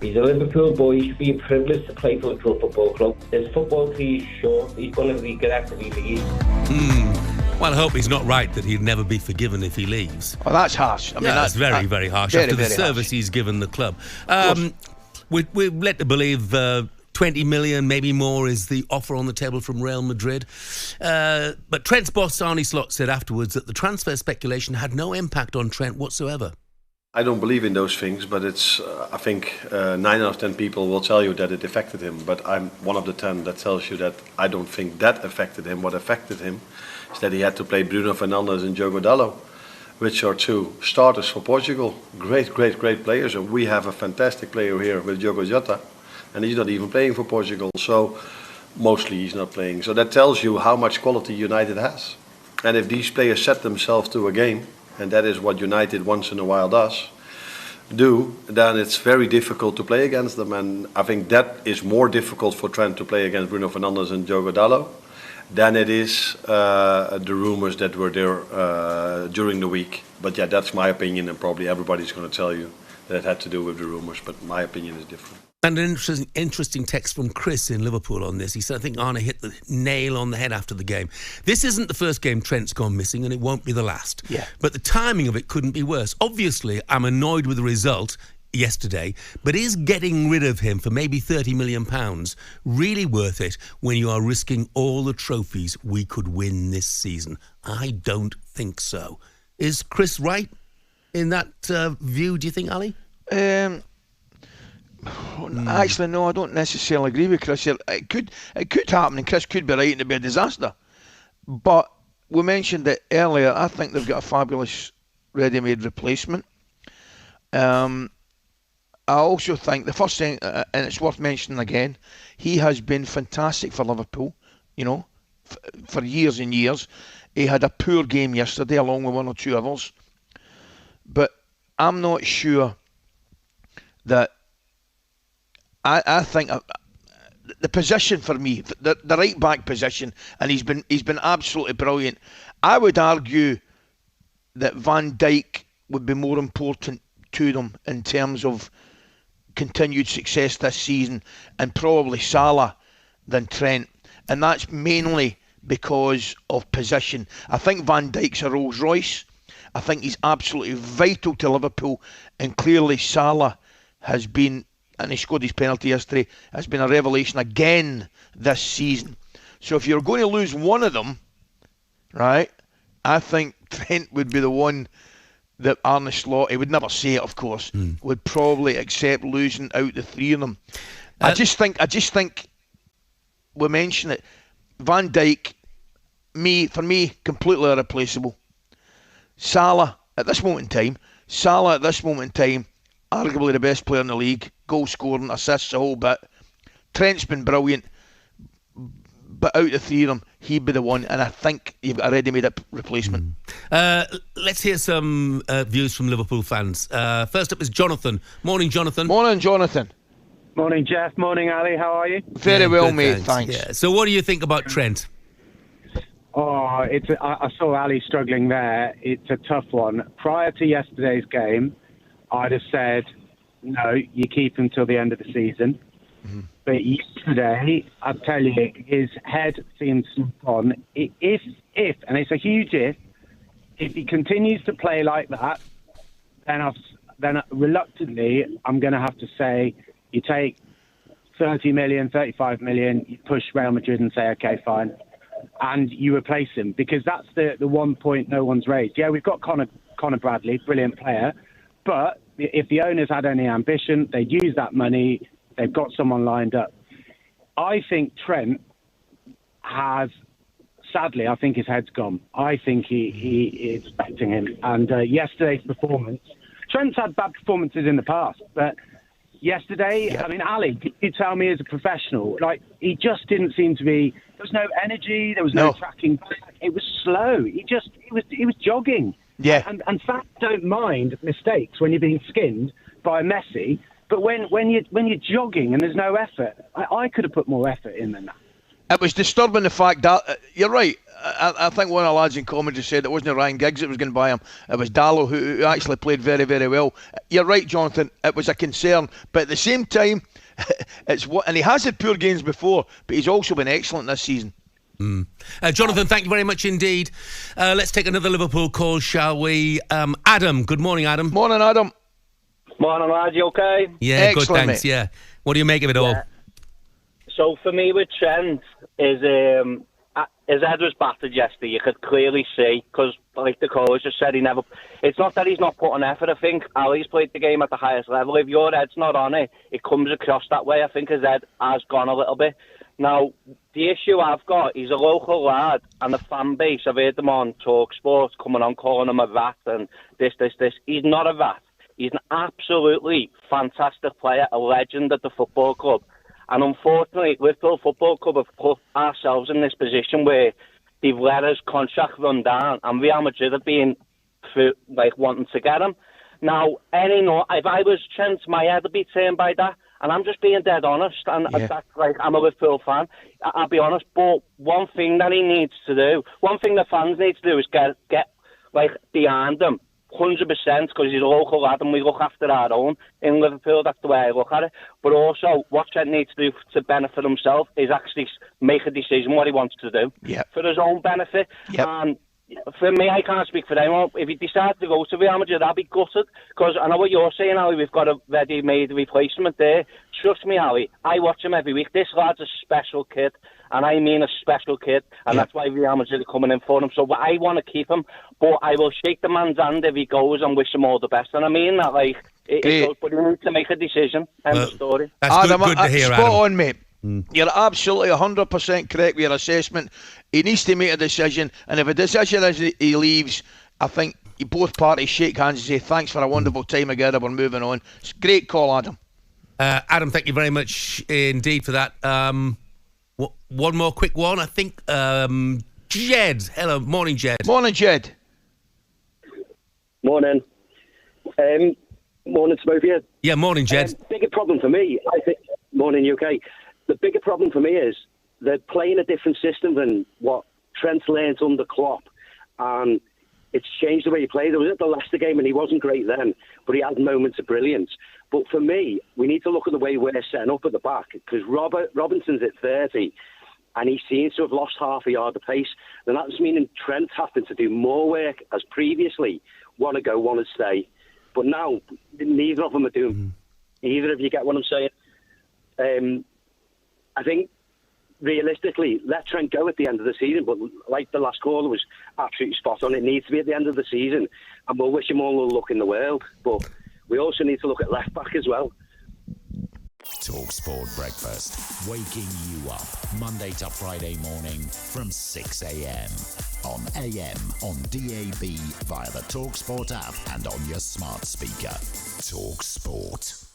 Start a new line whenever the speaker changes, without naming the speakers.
He's a Liverpool boy. He should be privileged to play for Liverpool Football Club. His football career is short. He's going to get out if he leaves.
Well, I hope he's not right that he'd never be forgiven if he leaves.
Oh, that's harsh. I mean,
that's very, very harsh
very,
after the
very
service
harsh.
he's given the club. We're led to believe 20 million, maybe more, is the offer on the table from Real Madrid. But Trent's boss, Arne Slot, said afterwards that the transfer speculation had no impact on Trent whatsoever.
I don't believe in those things, but it's. I think 9 out of 10 people will tell you that it affected him. But I'm one of the 10 that tells you that I don't think that affected him. What affected him is that he had to play Bruno Fernandes and Diogo Dalot, which are two starters for Portugal. Great players, and we have a fantastic player here with Diogo Jota, and he's not even playing for Portugal. So mostly he's not playing. So that tells you how much quality United has. And if these players set themselves to a game, and that is what United once in a while do, then it's very difficult to play against them. And I think that is more difficult for Trent to play against Bruno Fernandes and Diogo Dalot than it is the rumours that were there during the week. But yeah, that's my opinion, and probably everybody's going to tell you that it had to do with the rumours, but my opinion is different.
And an interesting text from Chris in Liverpool on this. He said, I think Arne hit the nail on the head after the game. This isn't the first game Trent's gone missing, and it won't be the last.
Yeah.
But the timing of it couldn't be worse. Obviously, I'm annoyed with the result yesterday, but is getting rid of him for maybe £30 million really worth it when you are risking all the trophies we could win this season? I don't think so. Is Chris right in that view, do you think, Ali?
Actually, no, I don't necessarily agree with Chris. It could happen, and Chris could be right, and it'd be a disaster. But we mentioned it earlier. I think they've got a fabulous ready-made replacement. I also think the first thing, and it's worth mentioning again, he has been fantastic for Liverpool. You know, for years and years. He had a poor game yesterday, along with one or two others. But I'm not sure that. I think the position for me, the right back position, and he's been absolutely brilliant. I would argue that Van Dijk would be more important to them in terms of continued success this season, and probably Salah than Trent, and that's mainly because of position. I think Van Dijk's a Rolls Royce. I think he's absolutely vital to Liverpool, and clearly Salah has been, and he scored his penalty yesterday, has been a revelation again this season. So if you're going to lose one of them, right, I think Trent would be the one that Arne Slot, he would never say it, of course, would probably accept losing out the three of them. I just think we mentioned it. Van Dijk, for me, completely irreplaceable. Salah at this moment in time, arguably the best player in the league, goal scoring, assists, a whole bit. Trent's been brilliant, but out of the three of them, he'd be the one, and I think you've got a ready-made up replacement.
Let's hear some views from Liverpool fans. First up is Jonathan. Morning, Jonathan.
Morning, Jonathan.
Morning, Jeff. Morning, Ali. How are you?
Very well, mate. Thanks.
Yeah. So what do you think about Trent?
Oh, I saw Ali struggling there. It's a tough one. Prior to yesterday's game, I'd have said, no, you keep him till the end of the season. Mm-hmm. But yesterday, I tell you, his head seems on. If, and it's a huge if he continues to play like that, then reluctantly, I'm going to have to say, you take 30 million, 35 million, you push Real Madrid and say, okay, fine, and you replace him, because that's the one point no one's raised. Yeah, we've got Conor Bradley, brilliant player, but if the owners had any ambition, they'd use that money. They've got someone lined up. I think Trent has, sadly, I think his head's gone. I think he is expecting him. And yesterday's performance, Trent's had bad performances in the past, but yesterday, I mean, Ali, could you tell me as a professional, like, he just didn't seem to be, there was no energy, there was no tracking back. It was slow. He was jogging.
Yeah.
And fans don't mind mistakes when you're being skinned by Messi, but when you're jogging and there's no effort, I could have put more effort in than that.
It was disturbing the fact that you're right. I think one of the lads in commentary said it wasn't Ryan Giggs that was going to buy him. It was Dallow who actually played very, very well. You're right, Jonathan. It was a concern, but at the same time, and he has had poor games before, but he's also been excellent this season.
Jonathan, thank you very much indeed. Let's take another Liverpool call, shall we? Adam, good morning, Adam.
Morning, Adam.
Morning, lad. You okay?
Yeah,
Excellent,
good, thanks.
mate.
Yeah. What do you make of it all?
So for me with Trent, his head was battered yesterday. You could clearly see, because like the coach just said, it's not that he's not putting effort. I think Ali's played the game at the highest level. If your head's not on it, it comes across that way. I think his head has gone a little bit. Now, the issue I've got, he's a local lad, and the fan base, I've heard them on talkSPORT coming on calling him a rat and this. He's not a rat. He's an absolutely fantastic player, a legend at the football club. And unfortunately, Liverpool Football Club have put ourselves in this position where they've let his contract run down, and Real Madrid have been wanting to get him. Now, if I was Trent, my head would be turned by that, and I'm just being dead honest. And that's I'm a Liverpool fan. I'll be honest. But one thing that he needs to do, one thing the fans need to do, is get behind him. 100%, because he's a local lad and we look after our own in Liverpool. That's the way I look at it. But also, what Trent needs to do to benefit himself is actually make a decision what he wants to do for his own benefit. And for me, I can't speak for anyone. If he decides to go to Real Madrid, I'll be gutted, because I know what you're saying, Ali. We've got a ready-made replacement there. Trust me, Ali, I watch him every week. This lad's a special kid, and I mean a special kid, and that's why Real Madrid are coming in for him. So I want to keep him, but I will shake the man's hand if he goes and wish him all the best. And I mean that, but he needs to make a decision. End of story.
That's
Adam,
good to hear,
Adam.
Adam.
On, mate. You're absolutely 100% correct with your assessment. He needs to make a decision, and if a decision is he leaves, I think both parties shake hands and say thanks for a wonderful time together, we're moving on. It's a great call, Adam.
Adam, thank you very much indeed for that. One more quick one, I think. Jed. Hello, morning, Jed.
Morning, Jed.
Morning. Morning to both of you.
Yeah, morning, Jed.
Bigger problem for me, I think. Morning, UK. The bigger problem for me is they're playing a different system than what Trent learnt under Klopp, and it's changed the way he played. It was at the Leicester game, and he wasn't great then, but he had moments of brilliance. But for me, we need to look at the way we're setting up at the back, because Robinson's at 30, and he seems to have lost half a yard of pace. Then that's meaning Trent having to do more work, as previously, want to go, want to stay. But now, neither of them are doing either, if you get what I'm saying. I think, realistically, let Trent go at the end of the season, but like the last caller was absolutely spot on, it needs to be at the end of the season, and we'll wish him all the luck in the world, but we also need to look at left back as well.
talkSPORT Breakfast, waking you up Monday to Friday morning from 6 a.m. on AM, on DAB, via the talkSPORT app and on your smart speaker. talkSPORT.